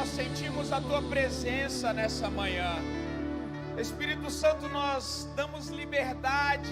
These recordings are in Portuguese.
nós sentimos a Tua presença nessa manhã. Espírito Santo, nós damos liberdade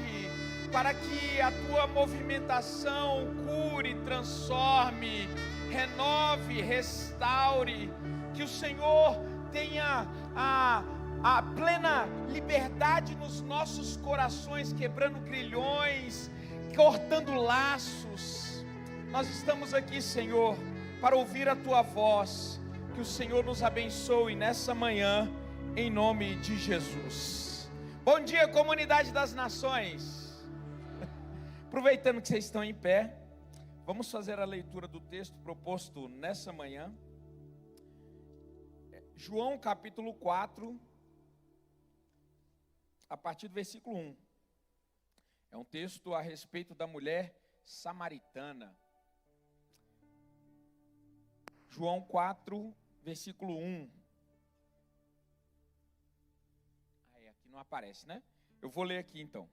para que a Tua movimentação cure, transforme, renove, restaure. Que o Senhor tenha a plena liberdade nos nossos corações, quebrando grilhões, cortando laços. Nós estamos aqui, Senhor, para ouvir a Tua voz. Que o Senhor nos abençoe nessa manhã, em nome de Jesus. Bom dia, comunidade das nações. Aproveitando que vocês estão em pé, vamos fazer a leitura do texto proposto nessa manhã. João capítulo 4, a partir do versículo 1. É um texto a respeito da mulher samaritana. João 4, versículo 1. Aqui não aparece, né? Eu vou ler aqui então.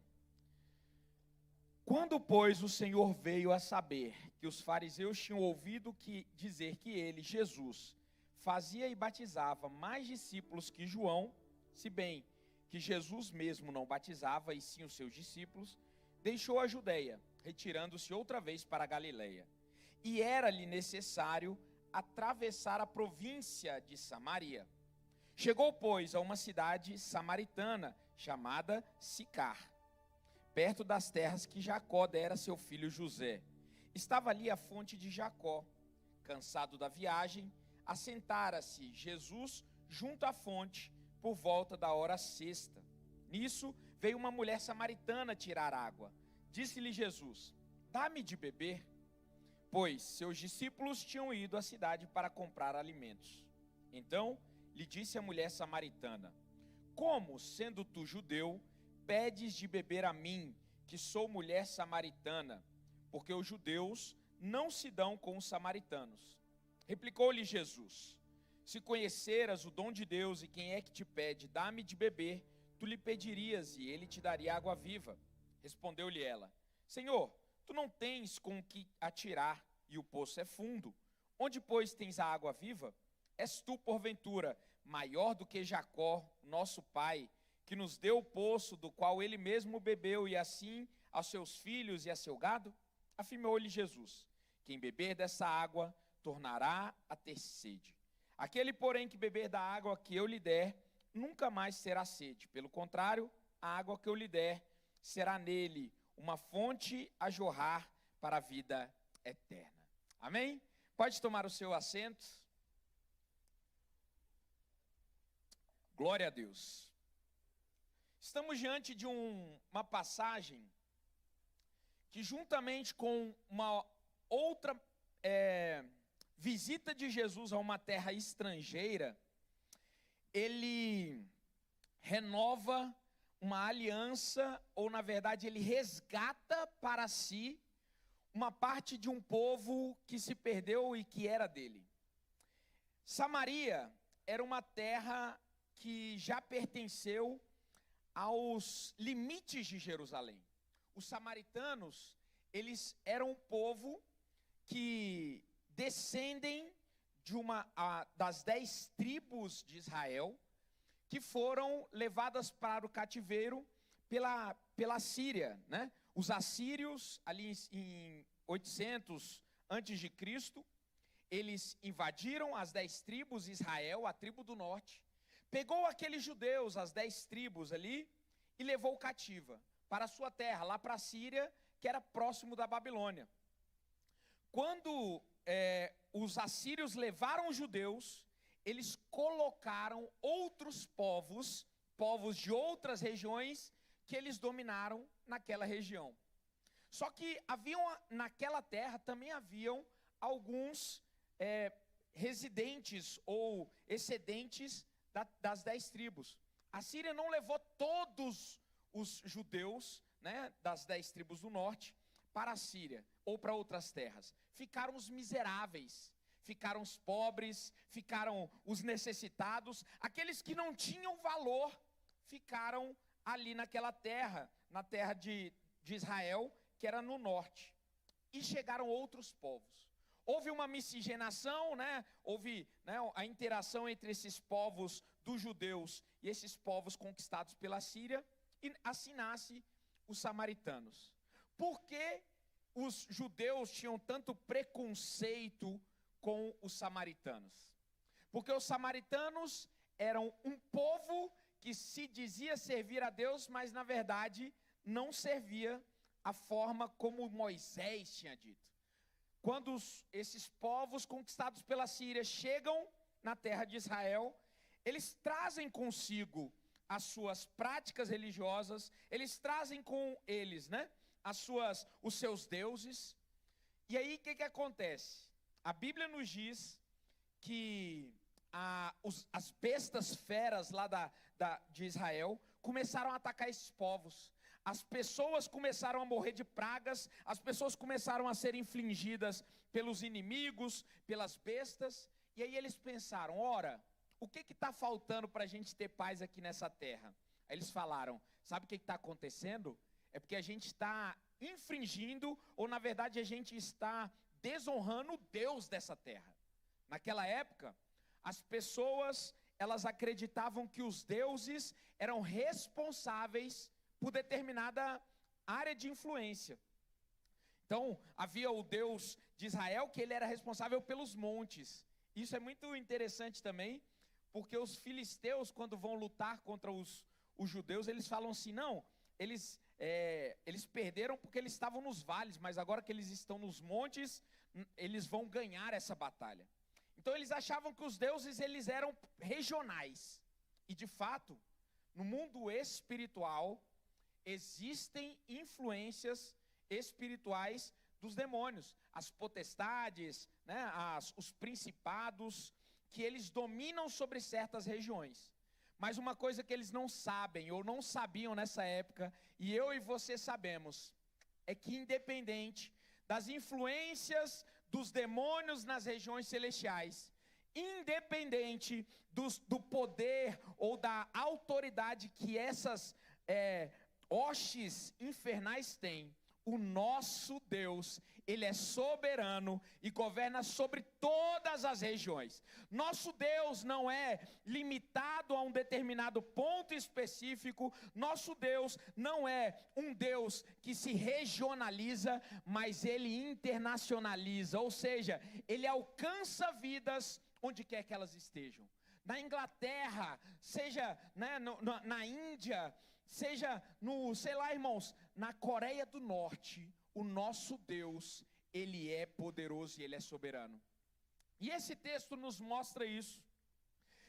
Quando, pois, o Senhor veio a saber que os fariseus tinham ouvido dizer que ele, Jesus, fazia e batizava mais discípulos que João, se bem que Jesus mesmo não batizava, e sim os seus discípulos, deixou a Judeia, retirando-se outra vez para a Galileia. E era-lhe necessário atravessar a província de Samaria. Chegou, pois, a uma cidade samaritana, chamada Sicar, perto das terras que Jacó dera a seu filho José. Estava ali a fonte de Jacó. Cansado da viagem, assentara-se Jesus junto à fonte, por volta da hora sexta. Nisso veio uma mulher samaritana tirar água. Disse-lhe Jesus: dá-me de beber, pois seus discípulos tinham ido à cidade para comprar alimentos. Então lhe disse a mulher samaritana: como, sendo tu judeu, pedes de beber a mim, que sou mulher samaritana? Porque os judeus não se dão com os samaritanos. Replicou-lhe Jesus: se conheceras o dom de Deus e quem é que te pede, dá-me de beber, tu lhe pedirias e ele te daria água viva. Respondeu-lhe ela: Senhor, tu não tens com o que atirar e o poço é fundo. Onde, pois, tens a água viva? És tu, porventura, maior do que Jacó, nosso pai, que nos deu o poço do qual ele mesmo bebeu, e assim aos seus filhos e a seu gado? Afirmou-lhe Jesus: quem beber dessa água tornará a ter sede. Aquele, porém, que beber da água que eu lhe der, nunca mais terá sede. Pelo contrário, a água que eu lhe der será nele uma fonte a jorrar para a vida eterna. Amém? Pode tomar o seu assento. Glória a Deus. Estamos diante de uma passagem que, juntamente com uma outra visita de Jesus a uma terra estrangeira, ele renova uma aliança, ou na verdade ele resgata para si uma parte de um povo que se perdeu e que era dele. Samaria era uma terra que já pertenceu aos limites de Jerusalém. Os samaritanos, eles eram um povo que descendem de das 10 tribos de Israel, que foram levadas para o cativeiro pela Síria, né? Os assírios, ali em 800 a.C., eles invadiram as 10 tribos de Israel, a tribo do norte, pegou aqueles judeus, as 10 tribos ali, e levou cativa para a sua terra, lá para a Síria, que era próximo da Babilônia. Quando os assírios levaram os judeus, eles colocaram outros povos de outras regiões, que eles dominaram naquela região. Só que naquela terra também haviam alguns residentes ou excedentes das 10 tribos. A Síria não levou todos os judeus, né, das 10 tribos do norte para a Síria ou para outras terras. Ficaram os miseráveis, ficaram os pobres, ficaram os necessitados, aqueles que não tinham valor, ficaram ali naquela terra, na terra de Israel, que era no norte. E chegaram outros houve uma miscigenação, né? Houve, né, a interação entre esses povos dos judeus e esses povos conquistados pela Síria, e assim nasce os samaritanos. Por que os judeus tinham tanto preconceito com os samaritanos? Porque os samaritanos eram um povo que se dizia servir a Deus, mas na verdade não servia a forma como Moisés tinha dito. Quando esses povos conquistados pela Síria chegam na terra de Israel, eles trazem consigo as suas práticas religiosas, eles trazem com eles, né, os seus deuses. E aí o que acontece? A Bíblia nos diz que as bestas feras lá de Israel começaram a atacar esses povos. As pessoas começaram a morrer de pragas, as pessoas começaram a ser infligidas pelos inimigos, pelas bestas. E aí eles pensaram, ora, o que está faltando para a gente ter paz aqui nessa terra? Aí eles falaram, sabe o que está acontecendo? É porque a gente está infringindo, ou na verdade a gente está desonrando o Deus dessa terra. Naquela época, as pessoas, elas acreditavam que os deuses eram responsáveis por determinada área de influência. Então, havia o Deus de Israel, que ele era responsável pelos montes. Isso é muito interessante também, porque os filisteus, quando vão lutar contra os judeus, eles falam assim, não, eles perderam porque eles estavam nos vales, mas agora que eles estão nos montes, eles vão ganhar essa batalha. Então eles achavam que os deuses eles eram regionais. E de fato, no mundo espiritual, existem influências espirituais dos demônios. As potestades, né, os principados, que eles dominam sobre certas regiões. Mas uma coisa que eles não sabem, ou não sabiam nessa época, e eu e você sabemos, é que independente das influências dos demônios nas regiões celestiais, independente do poder ou da autoridade que essas hostes infernais têm, o nosso Deus, Ele é soberano e governa sobre todas as regiões. Nosso Deus não é limitado a um determinado ponto específico. Nosso Deus não é um Deus que se regionaliza, mas Ele internacionaliza. Ou seja, Ele alcança vidas onde quer que elas estejam. Na Inglaterra, seja, né, na Índia, seja sei lá, irmãos, na Coreia do Norte, o nosso Deus, Ele é poderoso e Ele é soberano. E esse texto nos mostra isso.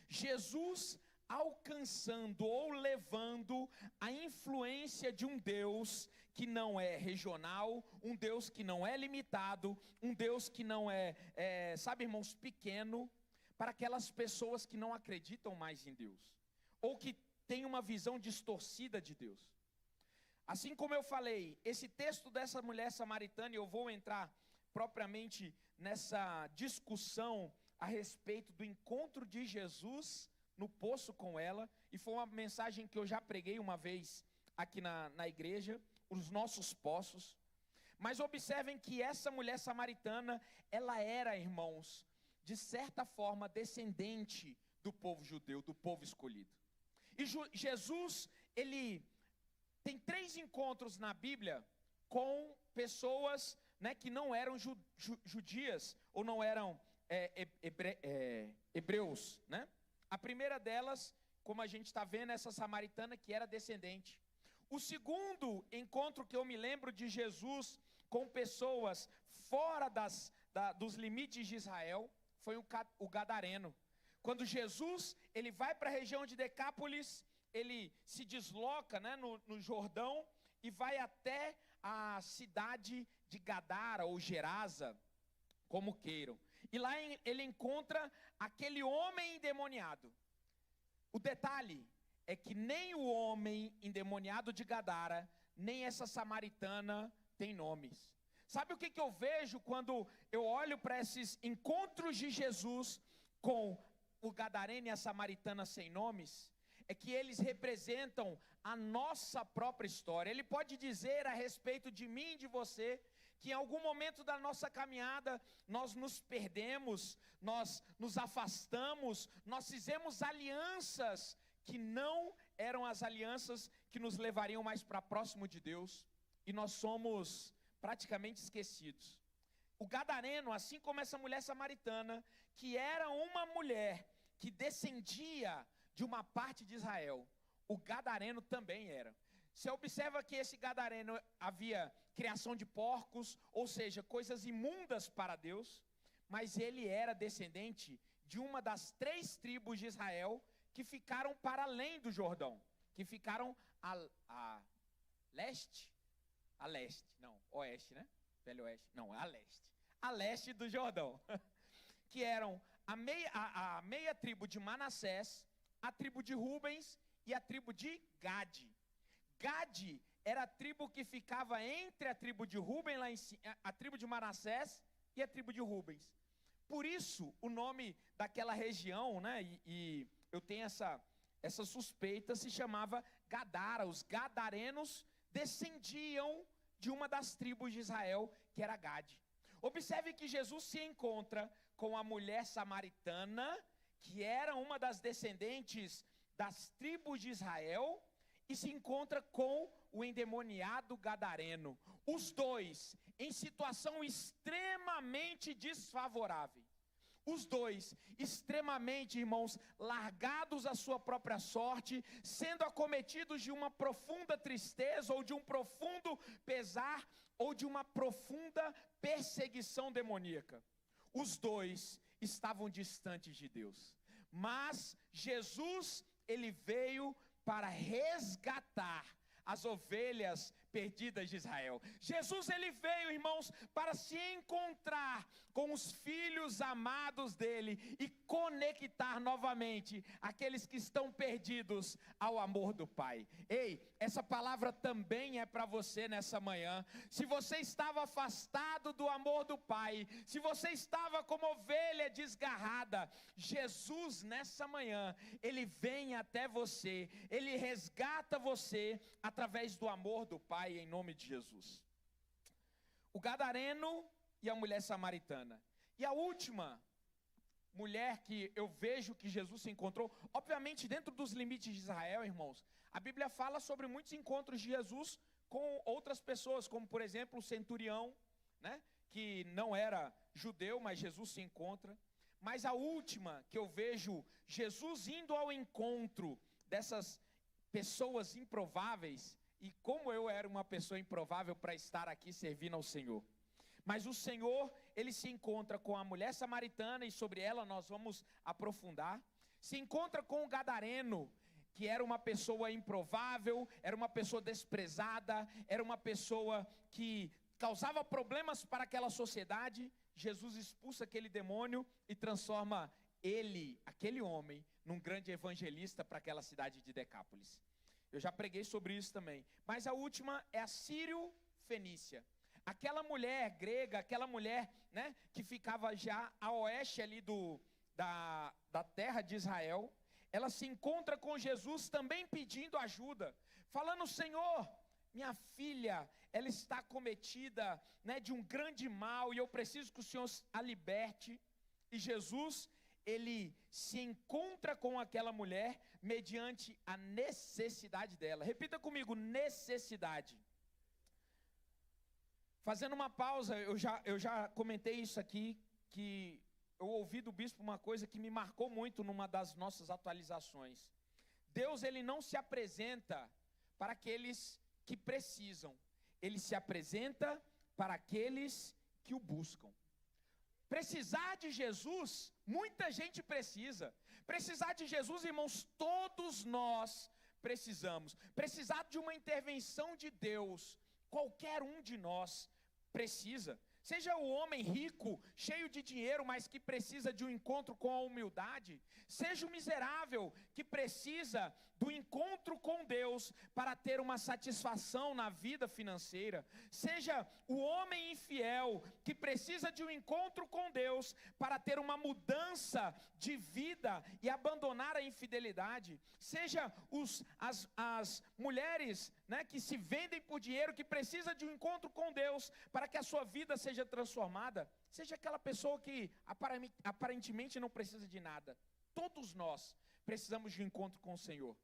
Jesus alcançando ou levando a influência de um Deus que não é regional, um Deus que não é limitado, um Deus que não sabe, irmãos, pequeno, para aquelas pessoas que não acreditam mais em Deus, ou que têm uma visão distorcida de Deus. Assim como eu falei, esse texto dessa mulher samaritana, e eu vou entrar propriamente nessa discussão a respeito do encontro de Jesus no poço com ela, e foi uma mensagem que eu já preguei uma vez aqui na igreja, os nossos poços. Mas observem que essa mulher samaritana, ela era, irmãos, de certa forma descendente do povo judeu, do povo escolhido. E Jesus, ele tem 3 encontros na Bíblia com pessoas, né, que não eram judias, ou não eram hebreus, né? A primeira delas, como a gente está vendo, essa samaritana que era descendente. O segundo encontro que eu me lembro de Jesus com pessoas fora dos limites de Israel, foi o gadareno. Quando Jesus, ele vai para a região de Decápolis, ele se desloca, né, no Jordão, e vai até a cidade de Gadara, ou Gerasa, como queiram. E lá ele encontra aquele homem endemoniado. O detalhe é que nem o homem endemoniado de Gadara, nem essa samaritana tem nomes. Sabe o que eu vejo quando eu olho para esses encontros de Jesus com o gadareno e a samaritana sem nomes? É que eles representam a nossa própria história. Ele pode dizer a respeito de mim e de você que em algum momento da nossa caminhada nós nos perdemos, nós nos afastamos, nós fizemos alianças que não eram as alianças que nos levariam mais para próximo de Deus, e nós somos praticamente esquecidos. O gadareno, assim como essa mulher samaritana, que era uma mulher que descendia de uma parte de Israel, o gadareno também era. Você observa que esse gadareno havia criação de porcos, ou seja, coisas imundas para Deus, mas ele era descendente de uma das 3 tribos de Israel que ficaram para além do Jordão, que ficaram a leste, oeste, né? Velho oeste, não, a leste do Jordão, que eram a meia tribo de Manassés, a tribo de Rubens e a tribo de Gade. Gade era a tribo que ficava entre a tribo de Rubens, lá em cima, a tribo de Manassés e a tribo de Rubens. Por isso, o nome daquela região, né, e eu tenho essa suspeita, se chamava Gadara. Os gadarenos descendiam de uma das tribos de Israel, que era Gade. Observe que Jesus se encontra com a mulher samaritana, que era uma das descendentes das tribos de Israel, e se encontra com o endemoniado gadareno. Os dois em situação extremamente desfavorável. Os dois extremamente, irmãos, largados à sua própria sorte, sendo acometidos de uma profunda tristeza, ou de um profundo pesar, ou de uma profunda perseguição demoníaca. Os dois estavam distantes de Deus. Mas Jesus, ele veio para resgatar as ovelhas perdidas de Israel. Jesus, ele veio, irmãos, para se encontrar com os filhos amados dele e conectar novamente aqueles que estão perdidos ao amor do Pai. Ei, essa palavra também é para você nessa manhã. Se você estava afastado do amor do Pai, se você estava como ovelha desgarrada, Jesus nessa manhã, ele vem até você, ele resgata você através do amor do Pai, em nome de Jesus. O gadareno e a mulher samaritana. E a última mulher que eu vejo que Jesus se encontrou, obviamente dentro dos limites de Israel, irmãos, a Bíblia fala sobre muitos encontros de Jesus com outras pessoas, como por exemplo o centurião, né, que não era judeu, mas Jesus se encontra. Mas a última que eu vejo Jesus indo ao encontro dessas pessoas improváveis, e como eu era uma pessoa improvável para estar aqui servindo ao Senhor. Mas o Senhor, ele se encontra com a mulher samaritana, e sobre ela nós vamos aprofundar. Se encontra com o gadareno, que era uma pessoa improvável, era uma pessoa desprezada, era uma pessoa que causava problemas para aquela sociedade. Jesus expulsa aquele demônio e transforma ele, aquele homem, num grande evangelista para aquela cidade de Decápolis. Eu já preguei sobre isso também. Mas a última é a Sírio-Fenícia. Aquela mulher grega, aquela mulher, né, que ficava já a oeste ali da terra de Israel, ela se encontra com Jesus também pedindo ajuda, falando: Senhor, minha filha, ela está acometida, né, de um grande mal, e eu preciso que o Senhor a liberte. E Jesus, ele se encontra com aquela mulher mediante a necessidade dela. Repita comigo: necessidade. Fazendo uma pausa, eu já comentei isso aqui, que eu ouvi do bispo uma coisa que me marcou muito numa das nossas atualizações. Deus, ele não se apresenta para aqueles que precisam, ele se apresenta para aqueles que o buscam. Precisar de Jesus, muita gente precisa. Precisar de Jesus, irmãos, todos nós precisamos. Precisar de uma intervenção de Deus, qualquer um de nós precisa. Seja o homem rico, cheio de dinheiro, mas que precisa de um encontro com a humildade. Seja o miserável, que precisa do encontro com Deus para ter uma satisfação na vida financeira. Seja o homem infiel, que precisa de um encontro com Deus para ter uma mudança de vida e abandonar a infidelidade. Seja as mulheres né, que se vendem por dinheiro, que precisa de um encontro com Deus para que a sua vida seja transformada. Seja aquela pessoa que aparentemente não precisa de nada. Todos nós precisamos de um encontro com o Senhor.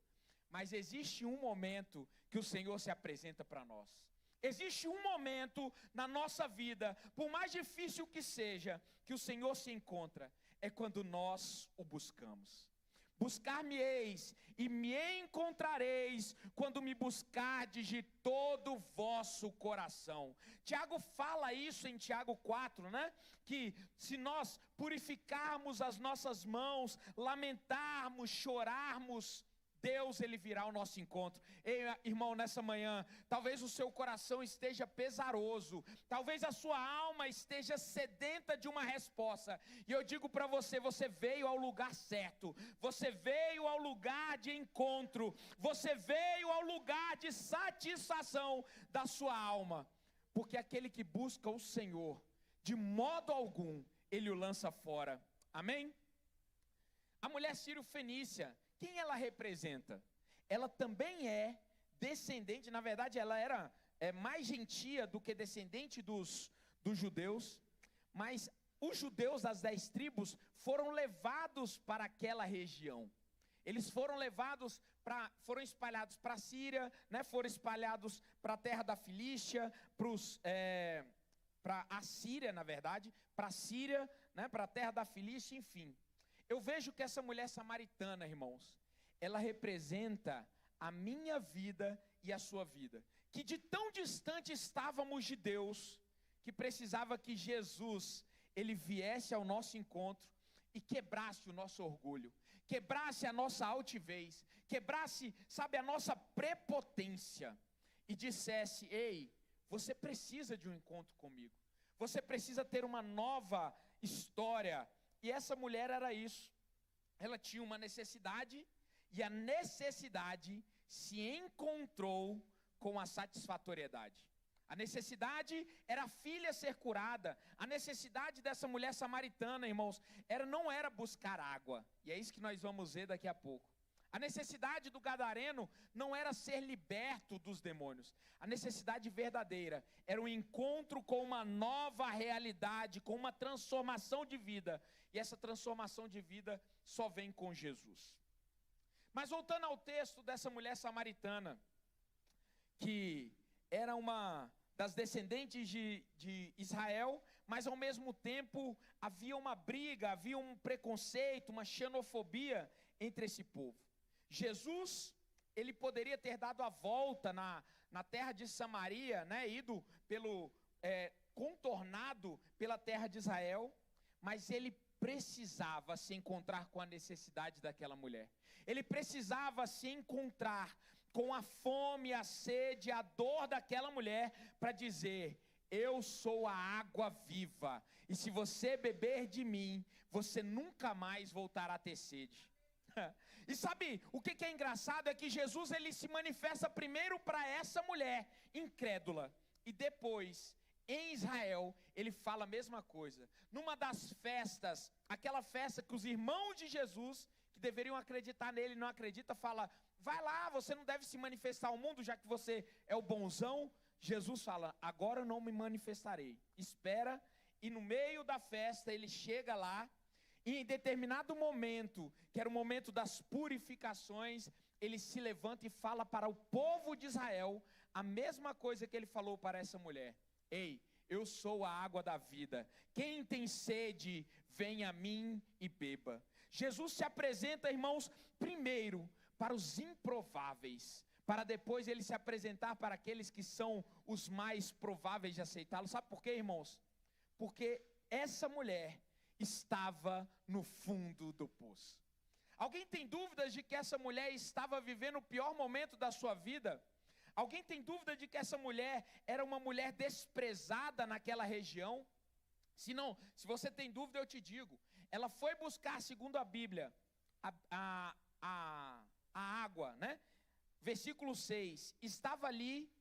Mas existe um momento que o Senhor se apresenta para nós. Existe um momento na nossa vida, por mais difícil que seja, que o Senhor se encontra. É quando nós o buscamos. Buscar-me-eis e me encontrareis quando me buscardes de todo o vosso coração. Tiago fala isso em Tiago 4, né? Que se nós purificarmos as nossas mãos, lamentarmos, chorarmos, Deus, Ele virá ao nosso encontro. Ei, irmão, nessa manhã, talvez o seu coração esteja pesaroso, talvez a sua alma esteja sedenta de uma resposta, e eu digo para você, você veio ao lugar certo, você veio ao lugar de encontro, você veio ao lugar de satisfação da sua alma, porque aquele que busca o Senhor, de modo algum, Ele o lança fora. Amém? A mulher sírio-fenícia, quem ela representa? Ela também é descendente, na verdade ela era mais gentia do que descendente dos judeus, mas os judeus das 10 tribos foram levados para aquela região. Eles foram levados foram espalhados para a Síria, né, foram espalhados para a terra da Filístia, para a Síria, na verdade, para a Síria, né, para a terra da Filístia, enfim. Eu vejo que essa mulher samaritana, irmãos, ela representa a minha vida e a sua vida. Que de tão distante estávamos de Deus, que precisava que Jesus, Ele viesse ao nosso encontro e quebrasse o nosso orgulho, quebrasse a nossa altivez, quebrasse, sabe, a nossa prepotência e dissesse: ei, você precisa de um encontro comigo, você precisa ter uma nova história. E essa mulher era isso, ela tinha uma necessidade, e a necessidade se encontrou com a satisfatoriedade. A necessidade era a filha ser curada, a necessidade dessa mulher samaritana, irmãos, não era buscar água, e é isso que nós vamos ver daqui a pouco. A necessidade do gadareno não era ser liberto dos demônios. A necessidade verdadeira era um encontro com uma nova realidade, com uma transformação de vida. E essa transformação de vida só vem com Jesus. Mas voltando ao texto dessa mulher samaritana, que era uma das descendentes de Israel, mas ao mesmo tempo havia uma briga, havia um preconceito, uma xenofobia entre esse povo. Jesus, ele poderia ter dado a volta na terra de Samaria, né, ido contornado pela terra de Israel, mas ele precisava se encontrar com a necessidade daquela mulher. Ele precisava se encontrar com a fome, a sede, a dor daquela mulher, para dizer: eu sou a água viva, e se você beber de mim, você nunca mais voltará a ter sede. E sabe, o que é engraçado é que Jesus, ele se manifesta primeiro para essa mulher incrédula, e depois, em Israel, ele fala a mesma coisa. Numa das festas, aquela festa que os irmãos de Jesus, que deveriam acreditar nele, não acreditam, fala: vai lá, você não deve se manifestar ao mundo, já que você é o bonzão. Jesus fala: agora eu não me manifestarei, espera. E no meio da festa, ele chega lá, e em determinado momento, que era o momento das purificações, ele se levanta e fala para o povo de Israel a mesma coisa que ele falou para essa mulher: ei, eu sou a água da vida, quem tem sede, vem a mim e beba. Jesus se apresenta, irmãos, primeiro para os improváveis, para depois ele se apresentar para aqueles que são os mais prováveis de aceitá-lo. Sabe por quê, irmãos? Porque essa mulher estava no fundo do poço. Alguém tem dúvidas de que essa mulher estava vivendo o pior momento da sua vida? Alguém tem dúvida de que essa mulher era uma mulher desprezada naquela região? Se você tem dúvida, eu te digo. Ela foi buscar, segundo a Bíblia, a água, né? Versículo 6. Estava ali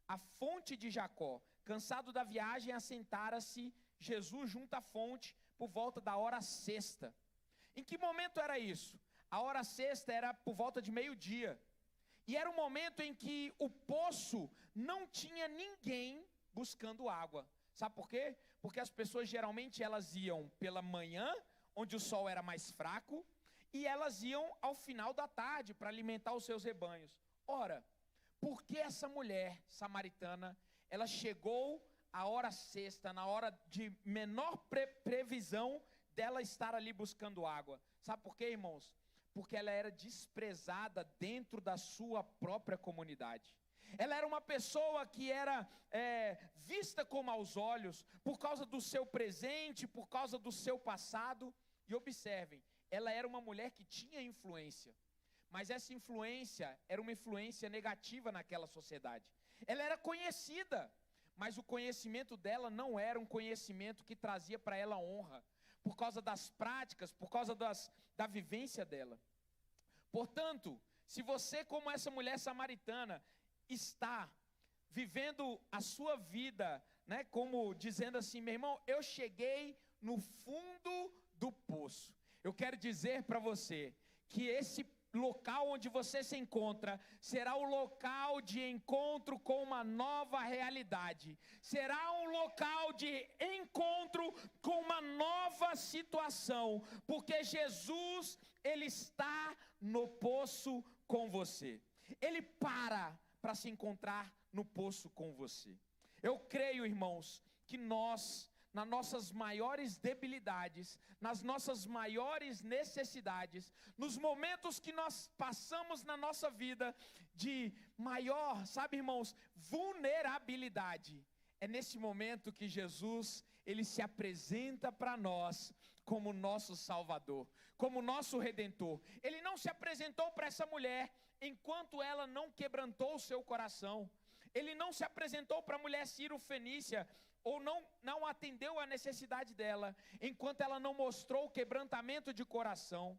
a fonte de Jacó. Cansado da viagem, assentara-se Jesus junto à fonte por volta da hora sexta. Em que momento era isso? A hora sexta era por volta de meio-dia. E era um momento em que o poço não tinha ninguém buscando água. Sabe por quê? Porque as pessoas geralmente elas iam pela manhã, onde o sol era mais fraco, e elas iam ao final da tarde para alimentar os seus rebanhos. Ora, por que essa mulher samaritana, ela chegou à hora sexta, na hora de menor previsão dela estar ali buscando água? Sabe por quê, irmãos? Porque ela era desprezada dentro da sua própria comunidade. Ela era uma pessoa que era vista com maus olhos, por causa do seu presente, por causa do seu passado. E observem, ela era uma mulher que tinha influência, mas essa influência era uma influência negativa naquela sociedade. Ela era conhecida, mas o conhecimento dela não era um conhecimento que trazia para ela honra, por causa das práticas, por causa da vivência dela. Portanto, se você, como essa mulher samaritana, está vivendo a sua vida, né, como dizendo assim: meu irmão, eu cheguei no fundo do poço. Eu quero dizer para você que esse local onde você se encontra será o local de encontro com uma nova realidade. Será um local de encontro com uma nova situação, porque Jesus, ele está no poço com você. Ele para se encontrar no poço com você. Eu creio, irmãos, que nós, nas nossas maiores debilidades, nas nossas maiores necessidades, nos momentos que nós passamos na nossa vida de maior, sabe, irmãos, vulnerabilidade, é nesse momento que Jesus, ele se apresenta para nós como nosso Salvador, como nosso Redentor. Ele não se apresentou para essa mulher enquanto ela não quebrantou o seu coração. Ele não se apresentou para a mulher Ciro-Fenícia, ou não atendeu a necessidade dela, enquanto ela não mostrou o quebrantamento de coração.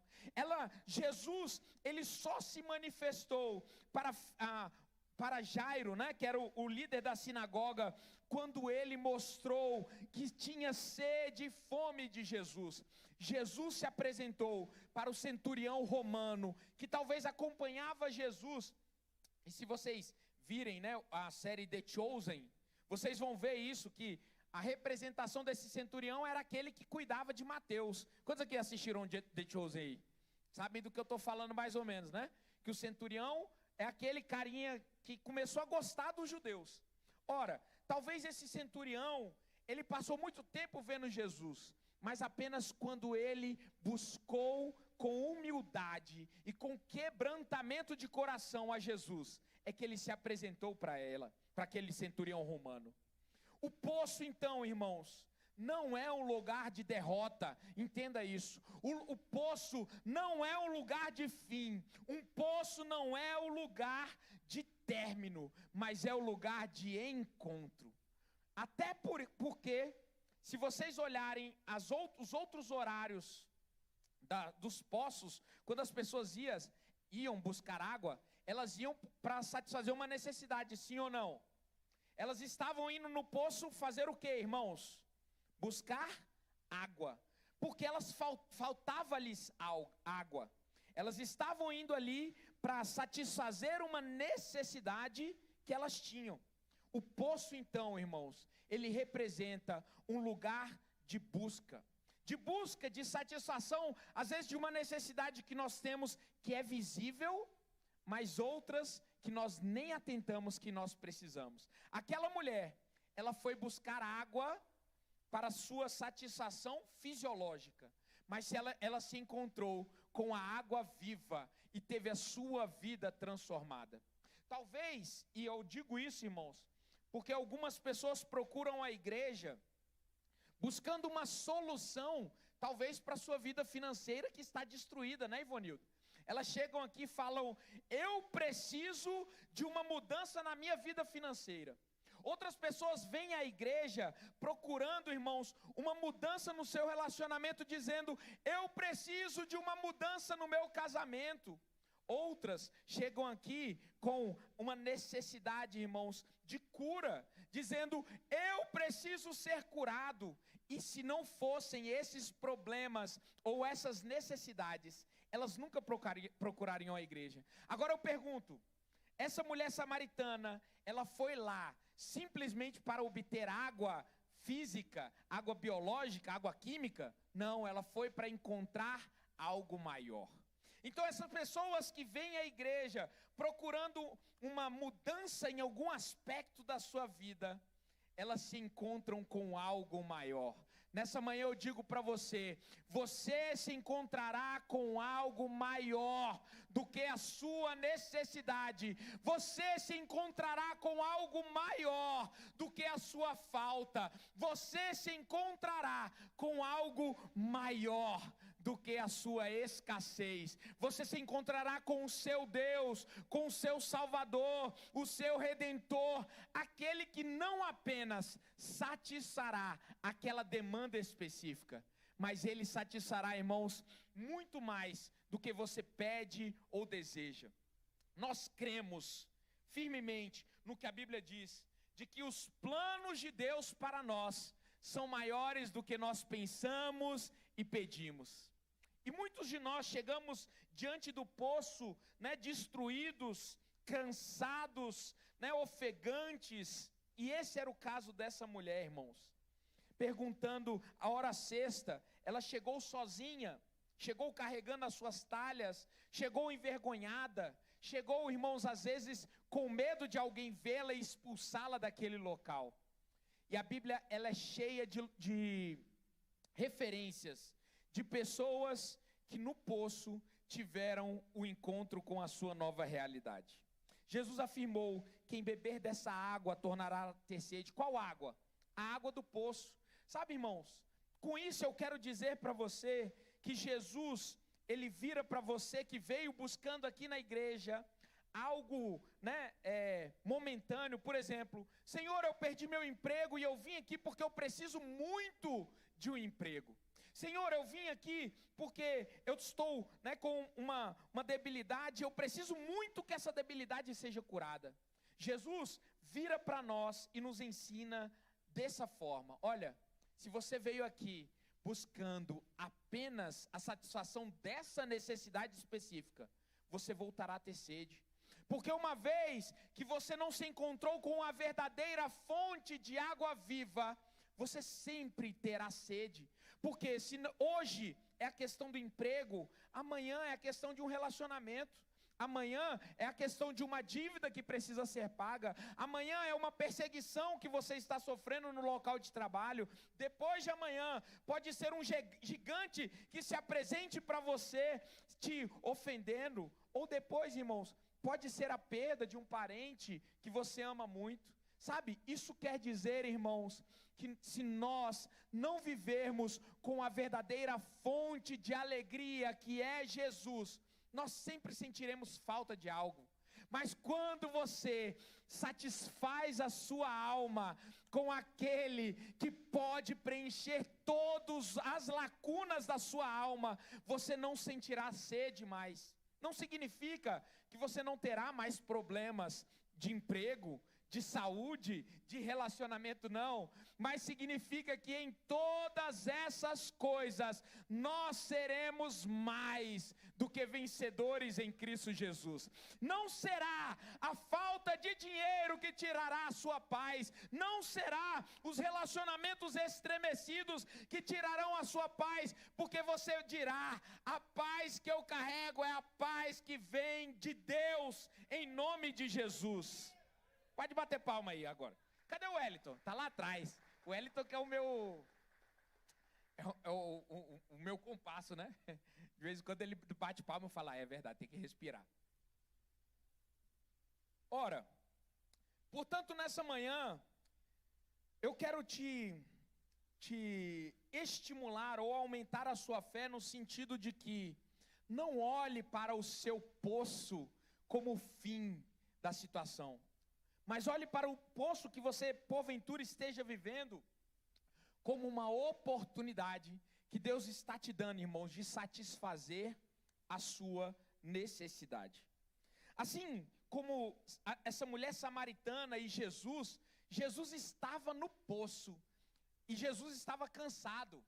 Jesus, ele só se manifestou para Jairo, né, que era o líder da sinagoga, quando ele mostrou que tinha sede e fome de Jesus. Jesus se apresentou para o centurião romano, que talvez acompanhava Jesus. E se vocês virem, né, a série The Chosen, vocês vão ver isso, que a representação desse centurião era aquele que cuidava de Mateus. Quantos aqui assistiram The Chosen aí? Sabem do que eu estou falando mais ou menos, né? Que o centurião é aquele carinha que começou a gostar dos judeus. Ora, talvez esse centurião, ele passou muito tempo vendo Jesus, mas apenas quando ele buscou com humildade e com quebrantamento de coração a Jesus, é que ele se apresentou para aquele centurião romano. O poço, então, irmãos, não é um lugar de derrota, entenda isso. O poço não é um lugar de fim, um poço não é o lugar de término, mas é o lugar de encontro. Até porque, se vocês olharem os outros horários dos poços, quando as pessoas iam buscar água, elas iam para satisfazer uma necessidade, sim ou não? Elas estavam indo no poço fazer o que, irmãos? Buscar água, porque faltava-lhes água. Elas estavam indo ali para satisfazer uma necessidade que elas tinham. O poço, então, irmãos, ele representa um lugar de busca, de satisfação, às vezes de uma necessidade que nós temos que é visível, mas outras que nós nem atentamos que nós precisamos. Aquela mulher, ela foi buscar água para sua satisfação fisiológica, mas ela se encontrou com a água viva e teve a sua vida transformada. Talvez, e eu digo isso, irmãos, porque algumas pessoas procuram a igreja buscando uma solução, talvez para a sua vida financeira que está destruída, né, Ivonildo? Elas chegam aqui e falam: eu preciso de uma mudança na minha vida financeira. Outras pessoas vêm à igreja procurando, irmãos, uma mudança no seu relacionamento, dizendo: eu preciso de uma mudança no meu casamento. Outras chegam aqui com uma necessidade, irmãos, de cura, dizendo: eu preciso ser curado. E se não fossem esses problemas ou essas necessidades, elas nunca procurariam a igreja. Agora eu pergunto: Essa mulher samaritana, ela foi lá simplesmente para obter água física, água biológica, água química? Não, ela foi para encontrar algo maior. Então essas pessoas que vêm à igreja procurando uma mudança em algum aspecto da sua vida, elas se encontram com algo maior. Nessa manhã eu digo para você, você se encontrará com algo maior do que a sua necessidade. Você se encontrará com algo maior do que a sua falta. Você se encontrará com algo maior do que a sua escassez. Você se encontrará com o seu Deus, com o seu Salvador, o seu Redentor, aquele que não apenas satisfará aquela demanda específica, mas ele satisfará, irmãos, muito mais do que você pede ou deseja. Nós cremos firmemente no que a Bíblia diz, de que os planos de Deus para nós são maiores do que nós pensamos e pedimos. E muitos de nós chegamos diante do poço, destruídos, cansados, ofegantes. E esse era o caso dessa mulher, irmãos. Perguntando a hora sexta, ela chegou sozinha, chegou carregando as suas talhas, chegou envergonhada, chegou, irmãos, às vezes com medo de alguém vê-la e expulsá-la daquele local. E a Bíblia, ela é cheia de referências de pessoas que no poço tiveram o encontro com a sua nova realidade. Jesus afirmou: quem beber dessa água tornará a ter sede. Qual água? A água do poço. Sabe, irmãos, com isso eu quero dizer para você que Jesus, ele vira para você que veio buscando aqui na igreja algo, momentâneo. Por exemplo, Senhor, eu perdi meu emprego e eu vim aqui porque eu preciso muito de um emprego. Senhor, eu vim aqui porque eu estou com uma debilidade, eu preciso muito que essa debilidade seja curada. Jesus vira para nós e nos ensina dessa forma: olha, se você veio aqui buscando apenas a satisfação dessa necessidade específica, você voltará a ter sede. Porque uma vez que você não se encontrou com a verdadeira fonte de água viva, você sempre terá sede. Porque se hoje é a questão do emprego, amanhã é a questão de um relacionamento, amanhã é a questão de uma dívida que precisa ser paga, amanhã é uma perseguição que você está sofrendo no local de trabalho, depois de amanhã pode ser um gigante que se apresente para você te ofendendo, ou depois, irmãos, pode ser a perda de um parente que você ama muito. Sabe, isso quer dizer, irmãos, que se nós não vivermos com a verdadeira fonte de alegria que é Jesus, nós sempre sentiremos falta de algo. Mas quando você satisfaz a sua alma com aquele que pode preencher todas as lacunas da sua alma, você não sentirá sede mais. Não significa que você não terá mais problemas de emprego, de saúde, de relacionamento, não. Mas significa que em todas essas coisas, nós seremos mais do que vencedores em Cristo Jesus. Não será a falta de dinheiro que tirará a sua paz. Não será os relacionamentos estremecidos que tirarão a sua paz. Porque você dirá: a paz que eu carrego é a paz que vem de Deus, em nome de Jesus. Pode bater palma aí agora. Cadê o Wellington? Está lá atrás. O Wellington que é o meu... o meu compasso, né? De vez em quando ele bate palma e fala: é verdade, tem que respirar. Ora, portanto, nessa manhã, eu quero te estimular ou aumentar a sua fé no sentido de que não olhe para o seu poço como o fim da situação, mas olhe para o poço que você porventura esteja vivendo como uma oportunidade que Deus está te dando, irmãos, de satisfazer a sua necessidade. Assim como essa mulher samaritana e Jesus estava no poço e Jesus estava cansado,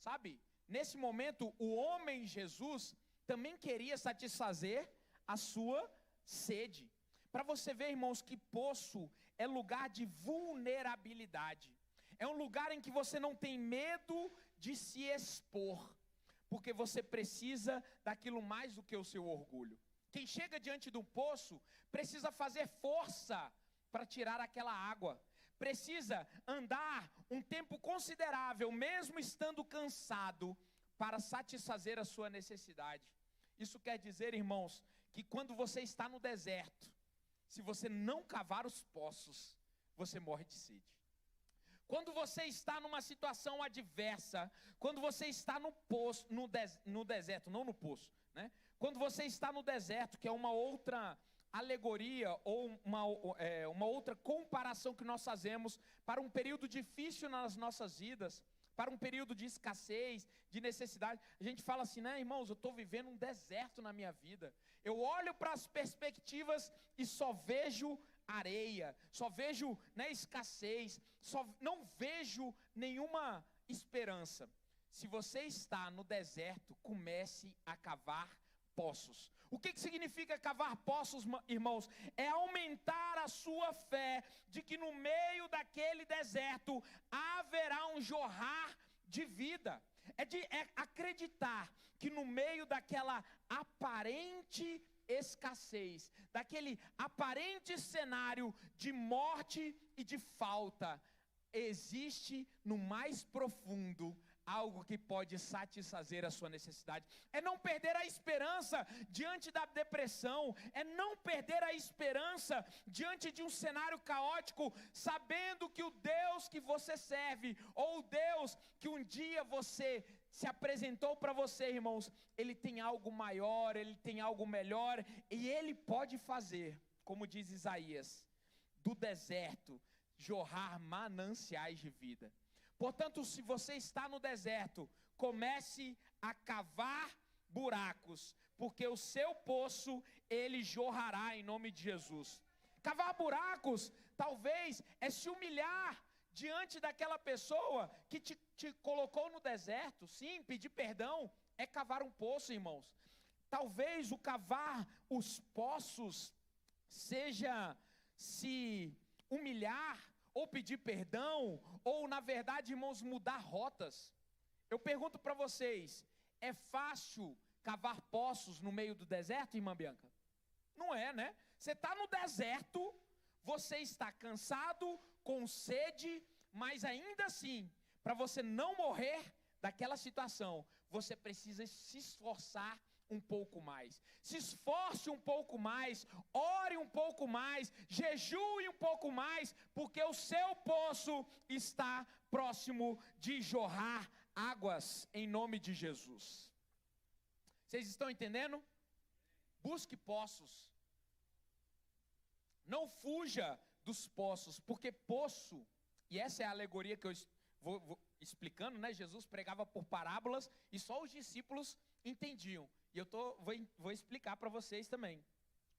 sabe? Nesse momento, o homem Jesus também queria satisfazer a sua sede. Para você ver, irmãos, que poço é lugar de vulnerabilidade. É um lugar em que você não tem medo de se expor, porque você precisa daquilo mais do que o seu orgulho. Quem chega diante do poço precisa fazer força para tirar aquela água. Precisa andar um tempo considerável, mesmo estando cansado, para satisfazer a sua necessidade. Isso quer dizer, irmãos, que quando você está no deserto, se você não cavar os poços, você morre de sede. Quando você está numa situação adversa, quando você está no poço, no deserto, não no poço, né? Quando você está no deserto, que é uma outra alegoria ou uma outra comparação que nós fazemos para um período difícil nas nossas vidas, para um período de escassez, de necessidade. A gente fala assim, né, irmãos, eu estou vivendo um deserto na minha vida. Eu olho para as perspectivas e só vejo areia, só vejo, né, escassez, não vejo nenhuma esperança. Se você está no deserto, comece a cavar poços. O que significa cavar poços, irmãos? É aumentar a sua fé de que no meio daquele deserto haverá um jorrar de vida. É acreditar que no meio daquela aparente escassez, daquele aparente cenário de morte e de falta, existe no mais profundo algo que pode satisfazer a sua necessidade. É não perder a esperança diante da depressão, é não perder a esperança diante de um cenário caótico, sabendo que o Deus que você serve, ou o Deus que um dia você se apresentou para você, irmãos, Ele tem algo maior, Ele tem algo melhor, e Ele pode fazer, como diz Isaías, do deserto jorrar mananciais de vida. Portanto, se você está no deserto, comece a cavar buracos, porque o seu poço, ele jorrará em nome de Jesus. Cavar buracos, talvez, é se humilhar diante daquela pessoa que te colocou no deserto. Sim, pedir perdão é cavar um poço, irmãos. Talvez o cavar os poços seja se humilhar, ou pedir perdão, ou na verdade, irmãos, mudar rotas. Eu pergunto para vocês, é fácil cavar poços no meio do deserto, irmã Bianca? Não é, né? Você está no deserto, você está cansado, com sede, mas ainda assim, para você não morrer daquela situação, você precisa se esforçar um pouco mais. Se esforce um pouco mais, ore um pouco mais, jejue um pouco mais, porque o seu poço está próximo de jorrar águas em nome de Jesus. Vocês estão entendendo? Busque poços. Não fuja dos poços, porque poço, e essa é a alegoria que eu vou explicando, né? Jesus pregava por parábolas e só os discípulos entendiam. E eu vou explicar para vocês também.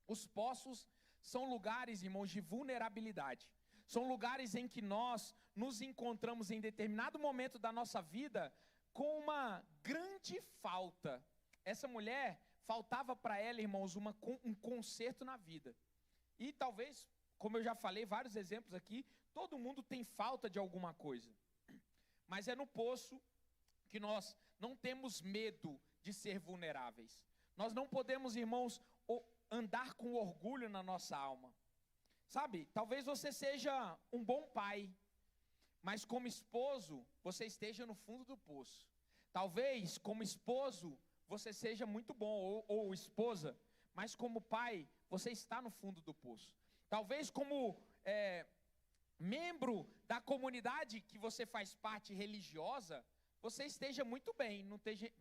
Os poços são lugares, irmãos, de vulnerabilidade. São lugares em que nós nos encontramos em determinado momento da nossa vida com uma grande falta. Essa mulher, faltava para ela, irmãos, um conserto na vida. E talvez, como eu já falei, vários exemplos aqui, todo mundo tem falta de alguma coisa. Mas é no poço que nós não temos medo de ser vulneráveis. Nós não podemos, irmãos, andar com orgulho na nossa alma. Sabe, talvez você seja um bom pai, mas como esposo, você esteja no fundo do poço. Talvez, como esposo, você seja muito bom, ou esposa, mas como pai, você está no fundo do poço. Talvez como membro da comunidade que você faz parte religiosa, você esteja muito bem,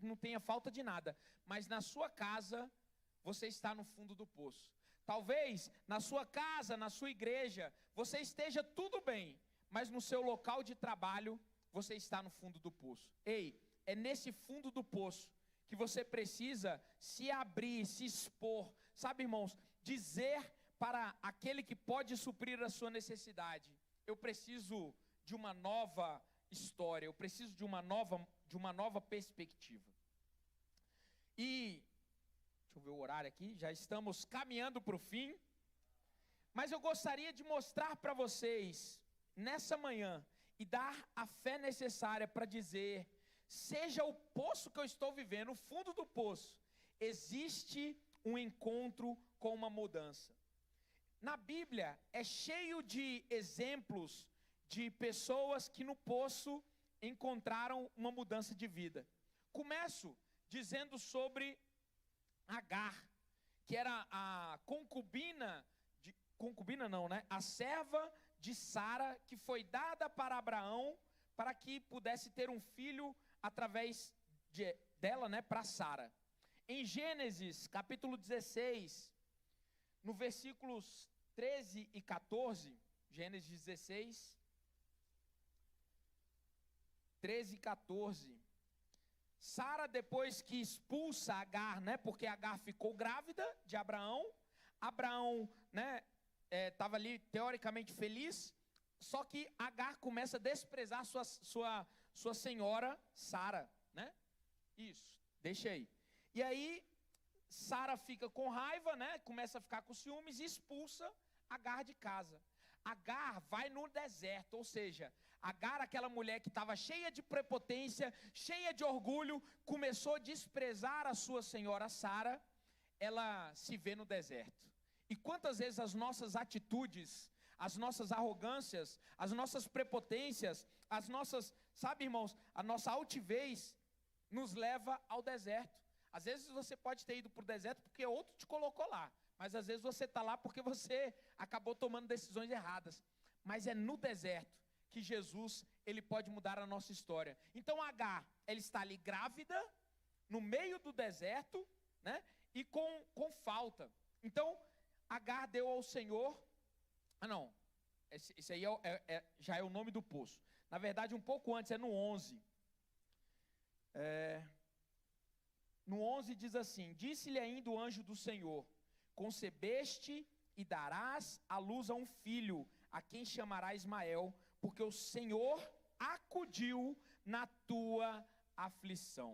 não tenha falta de nada, mas na sua casa, você está no fundo do poço. Talvez na sua casa, na sua igreja, você esteja tudo bem, mas no seu local de trabalho, você está no fundo do poço. Ei, é nesse fundo do poço que você precisa se abrir, se expor, sabe, irmãos, dizer para aquele que pode suprir a sua necessidade: eu preciso de uma nova história, eu preciso de uma nova perspectiva. E deixa eu ver o horário aqui, já estamos caminhando para o fim. Mas eu gostaria de mostrar para vocês, nessa manhã, e dar a fé necessária para dizer, seja o poço que eu estou vivendo, o fundo do poço, existe um encontro com uma mudança. Na Bíblia é cheio de exemplos de pessoas que no poço encontraram uma mudança de vida. Começo dizendo sobre Agar, que era a a serva de Sara, que foi dada para Abraão, para que pudesse ter um filho através dela, né, para Sara. Em Gênesis, capítulo 16, no versículos 13 e 14, Gênesis 16, 13 e 14, Sara, depois que expulsa Agar, né, porque Agar ficou grávida de Abraão, né, estava ali teoricamente feliz, só que Agar começa a desprezar sua senhora Sara, né? Isso, deixa aí. E aí Sara fica com raiva, né? Começa a ficar com ciúmes e expulsa Agar de casa. Agar vai no deserto, ou seja, Agar, aquela mulher que estava cheia de prepotência, cheia de orgulho, começou a desprezar a sua senhora Sara, ela se vê no deserto. E quantas vezes as nossas atitudes, as nossas arrogâncias, as nossas prepotências, as nossas, sabe, irmãos, a nossa altivez nos leva ao deserto. Às vezes você pode ter ido para o deserto porque outro te colocou lá, mas às vezes você está lá porque você acabou tomando decisões erradas. Mas é no deserto que Jesus, ele pode mudar a nossa história. Então Agar, ela está ali grávida, no meio do deserto, né, e com falta. Então Agar deu ao Senhor, esse aí já é o nome do poço. Na verdade, um pouco antes, é no 11. No 11 diz assim: disse-lhe ainda o anjo do Senhor: concebeste e darás à luz a um filho, a quem chamará Ismael, porque o Senhor acudiu na tua aflição.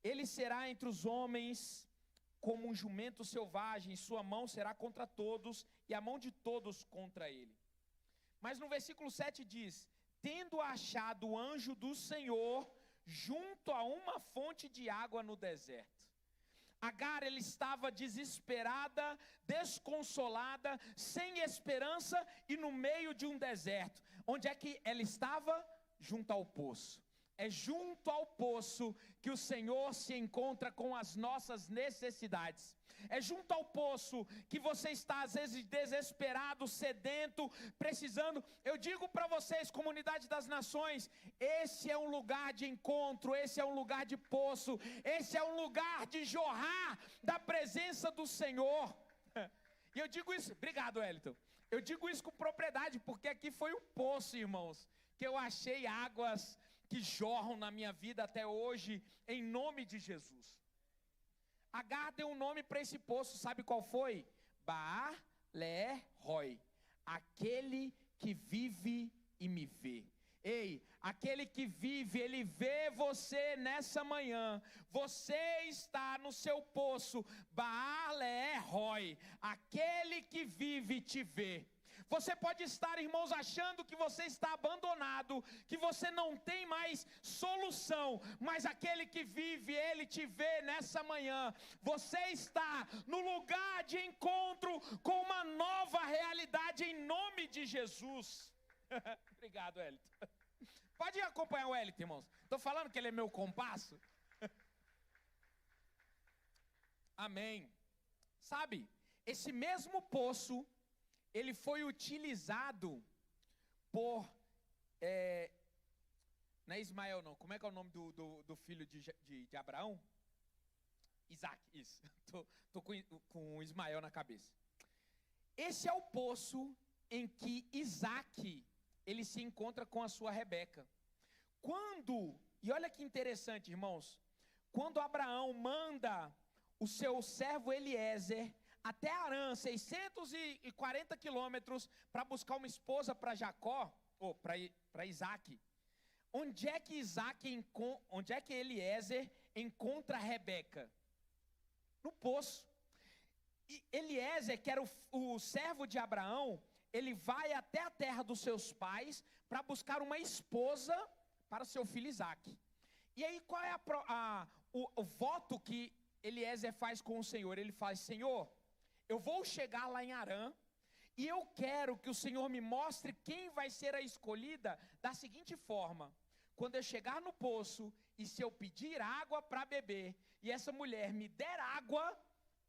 Ele será entre os homens como um jumento selvagem, sua mão será contra todos, e a mão de todos contra ele. Mas no versículo 7 diz: tendo achado o anjo do Senhor junto a uma fonte de água no deserto. Agar, ela estava desesperada, desconsolada, sem esperança e no meio de um deserto. Onde é que ela estava? Junto ao poço. É junto ao poço que o Senhor se encontra com as nossas necessidades. É junto ao poço que você está às vezes desesperado, sedento, precisando. Eu digo para vocês, comunidade das nações, esse é um lugar de encontro, esse é um lugar de poço, esse é um lugar de jorrar da presença do Senhor. E eu digo isso, obrigado, Wellington. Eu digo isso com propriedade, porque aqui foi o poço, irmãos, que eu achei águas que jorram na minha vida até hoje, em nome de Jesus. Agar deu um nome para esse poço, sabe qual foi? Baal-le-roi, aquele que vive e me vê. Ei, aquele que vive, ele vê você nessa manhã. Você está no seu poço, Baal-le-roi, aquele que vive te vê. Você pode estar, irmãos, achando que você está abandonado, que você não tem mais solução, mas aquele que vive, ele te vê nessa manhã. Você está no lugar de encontro com uma nova realidade em nome de Jesus. Obrigado, Wellington. Pode acompanhar o Wellington, irmãos. Estou falando que ele é meu compasso. Amém. Sabe, esse mesmo poço, ele foi utilizado por, não é Ismael não, como é que é o nome do filho de Abraão? Isaac, isso, tô com Ismael na cabeça. Esse é o poço em que Isaac, ele se encontra com a sua Rebeca. E olha que interessante, irmãos, quando Abraão manda o seu servo Eliezer até Arã, 640 quilômetros, para buscar uma esposa para Jacó, ou para Isaac. Onde é que Eliezer encontra Rebeca? No poço. E Eliezer, que era o servo de Abraão, ele vai até a terra dos seus pais para buscar uma esposa para seu filho Isaque. E aí qual é o voto que Eliezer faz com o Senhor? Ele faz: Senhor, eu vou chegar lá em Harã, e eu quero que o Senhor me mostre quem vai ser a escolhida da seguinte forma: quando eu chegar no poço, e se eu pedir água para beber, e essa mulher me der água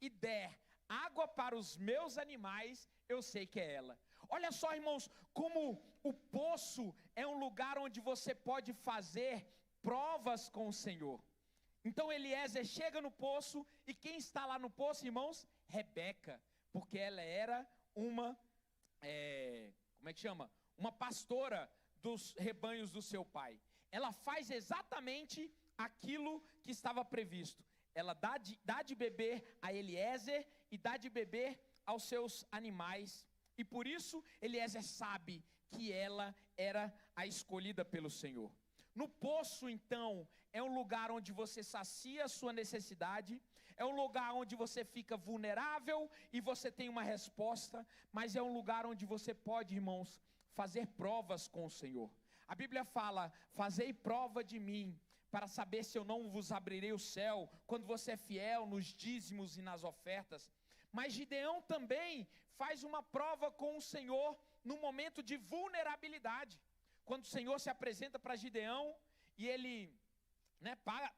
e der água para os meus animais, eu sei que é ela. Olha só, irmãos, como o poço é um lugar onde você pode fazer provas com o Senhor. Então Eliezer chega no poço, e quem está lá no poço, irmãos? Rebeca, porque ela era uma, uma pastora dos rebanhos do seu pai. Ela faz exatamente aquilo que estava previsto. Ela dá de beber a Eliezer e dá de beber aos seus animais. E por isso Eliezer sabe que ela era a escolhida pelo Senhor. No poço, então, é um lugar onde você sacia a sua necessidade, é um lugar onde você fica vulnerável e você tem uma resposta, mas é um lugar onde você pode, irmãos, fazer provas com o Senhor. A Bíblia fala: fazei prova de mim, para saber se eu não vos abrirei o céu, quando você é fiel nos dízimos e nas ofertas. Mas Gideão também faz uma prova com o Senhor no momento de vulnerabilidade. Quando o Senhor se apresenta para Gideão, e ele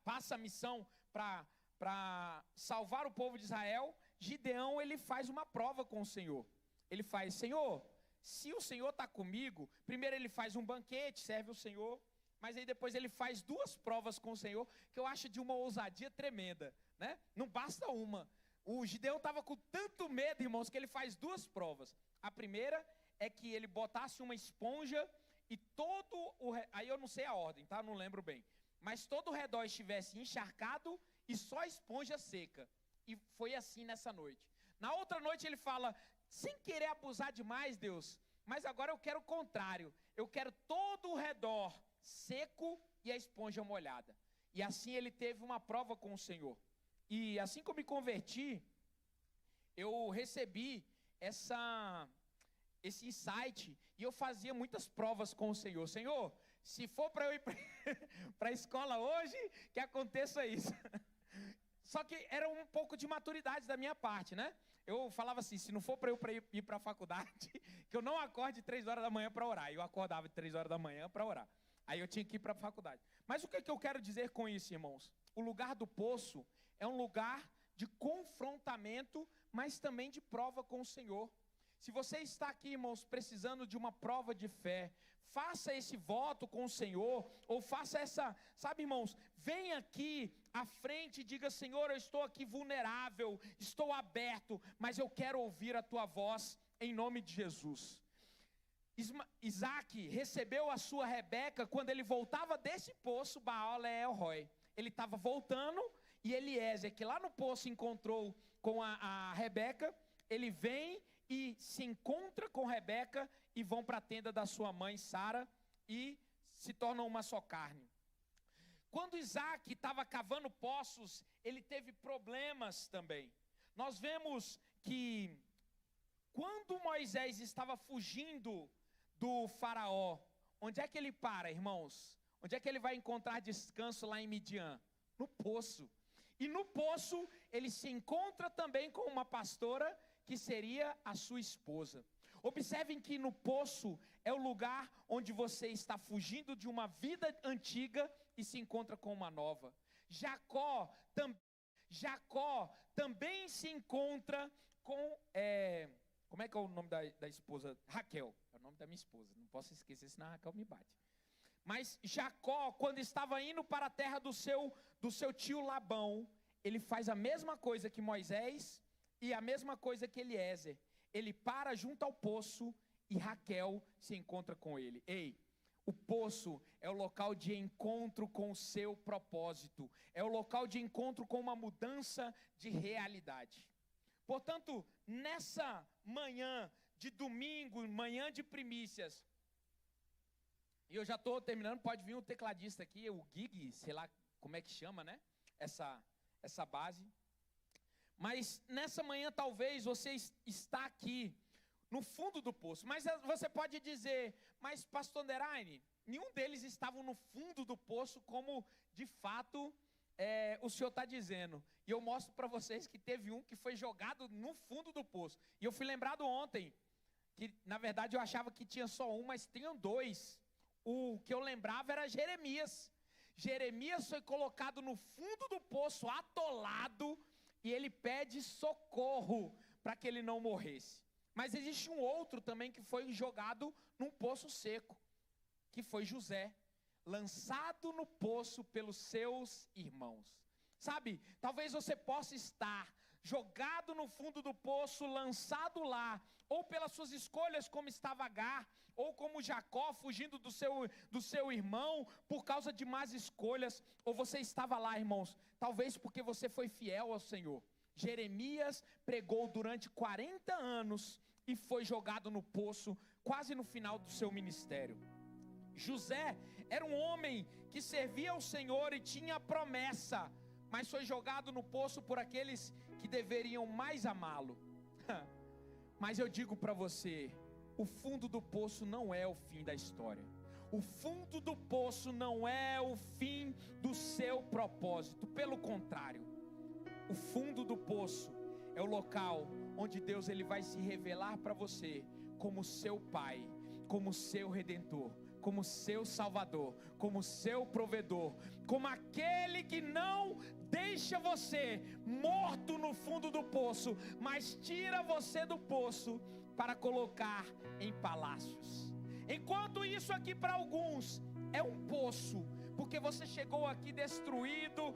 passa a missão para salvar o povo de Israel, Gideão ele faz uma prova com o Senhor. Ele faz: Senhor, se o Senhor está comigo, primeiro ele faz um banquete, serve o Senhor, mas aí depois ele faz duas provas com o Senhor, que eu acho de uma ousadia tremenda, né? Não basta uma. O Gideão estava com tanto medo, irmãos, que ele faz duas provas. A primeira é que ele botasse uma esponja e aí eu não sei a ordem, tá? Não lembro bem. Mas todo o redor estivesse encharcado e só a esponja seca. E foi assim nessa noite. Na outra noite ele fala: sem querer abusar demais, Deus, mas agora eu quero o contrário. Eu quero todo o redor seco e a esponja molhada. E assim ele teve uma prova com o Senhor. E assim que eu me converti, eu recebi esse insight, e eu fazia muitas provas com o Senhor. Senhor, se for para eu ir para a escola hoje, que aconteça isso. Só que era um pouco de maturidade da minha parte, né? Eu falava assim: se não for para eu ir para a faculdade, que eu não acorde 3 horas da manhã para orar. Eu acordava de 3 horas da manhã para orar. Aí eu tinha que ir para a faculdade. Mas o que eu quero dizer com isso, irmãos? O lugar do poço é um lugar de confrontamento, mas também de prova com o Senhor. Se você está aqui, irmãos, precisando de uma prova de fé, faça esse voto com o Senhor, ou faça sabe, irmãos, venha aqui à frente e diga: Senhor, eu estou aqui vulnerável, estou aberto, mas eu quero ouvir a tua voz, em nome de Jesus. Isaac recebeu a sua Rebeca quando ele voltava desse poço, Baal-le-Roi. Ele estava voltando, e Eliezer, que lá no poço encontrou com a Rebeca, ele vem e se encontra com Rebeca, e vão para a tenda da sua mãe Sara, e se tornam uma só carne. Quando Isaac estava cavando poços, ele teve problemas também. Nós vemos que quando Moisés estava fugindo do faraó, onde é que ele para, irmãos? Onde é que ele vai encontrar descanso lá em Midian? No poço. E no poço ele se encontra também com uma pastora, que seria a sua esposa. Observem que no poço é o lugar onde você está fugindo de uma vida antiga e se encontra com uma nova. Jacó também se encontra com, como é que é o nome da esposa? Raquel, é o nome da minha esposa, não posso esquecer, senão a Raquel me bate. Mas Jacó, quando estava indo para a terra do seu tio Labão, ele faz a mesma coisa que Moisés e a mesma coisa que Eliezer. Ele para junto ao poço e Raquel se encontra com ele. Ei, o poço é o local de encontro com o seu propósito. É o local de encontro com uma mudança de realidade. Portanto, nessa manhã de domingo, manhã de primícias, e eu já estou terminando, pode vir um tecladista aqui, o gig, sei lá como é que chama, né? Essa base. Mas nessa manhã talvez você está aqui no fundo do poço. Mas você pode dizer, mas pastor Deraine, nenhum deles estavam no fundo do poço como de fato o senhor está dizendo. E eu mostro para vocês que teve um que foi jogado no fundo do poço. E eu fui lembrado ontem, que na verdade eu achava que tinha só um, mas tinham dois. O que eu lembrava era Jeremias. Jeremias foi colocado no fundo do poço, atolado, e ele pede socorro para que ele não morresse. Mas existe um outro também que foi jogado num poço seco, que foi José, lançado no poço pelos seus irmãos. Sabe, talvez você possa estar jogado no fundo do poço, lançado lá, ou pelas suas escolhas, como estava Agar, ou como Jacó, fugindo do seu irmão, por causa de más escolhas, ou você estava lá, irmãos, talvez porque você foi fiel ao Senhor. Jeremias pregou durante 40 anos, e foi jogado no poço, quase no final do seu ministério. José era um homem que servia ao Senhor e tinha promessa, mas foi jogado no poço por aqueles que deveriam mais amá-lo. Mas eu digo para você, o fundo do poço não é o fim da história. O fundo do poço não é o fim do seu propósito. Pelo contrário, o fundo do poço é o local onde Deus ele vai se revelar para você como seu Pai, como seu Redentor, como seu Salvador, como seu provedor, como aquele que não deixa você morto no fundo do poço, mas tira você do poço para colocar em palácios. Enquanto isso aqui para alguns é um poço, porque você chegou aqui destruído,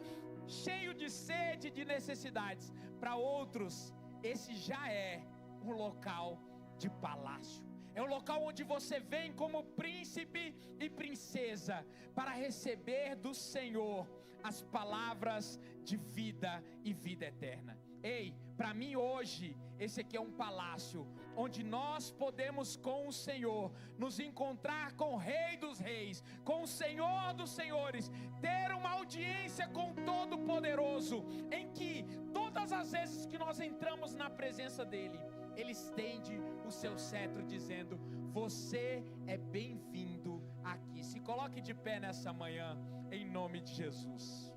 cheio de sede, de necessidades. Para outros, esse já é um local de palácio. É um local onde você vem como príncipe e princesa para receber do Senhor as palavras de vida e vida eterna. Ei, para mim hoje, esse aqui é um palácio, onde nós podemos com o Senhor, nos encontrar com o Rei dos Reis, com o Senhor dos Senhores, ter uma audiência com o Todo-Poderoso, em que todas as vezes que nós entramos na presença dEle, Ele estende o seu cetro dizendo, você é bem-vindo aqui. Se coloque de pé nessa manhã, em nome de Jesus.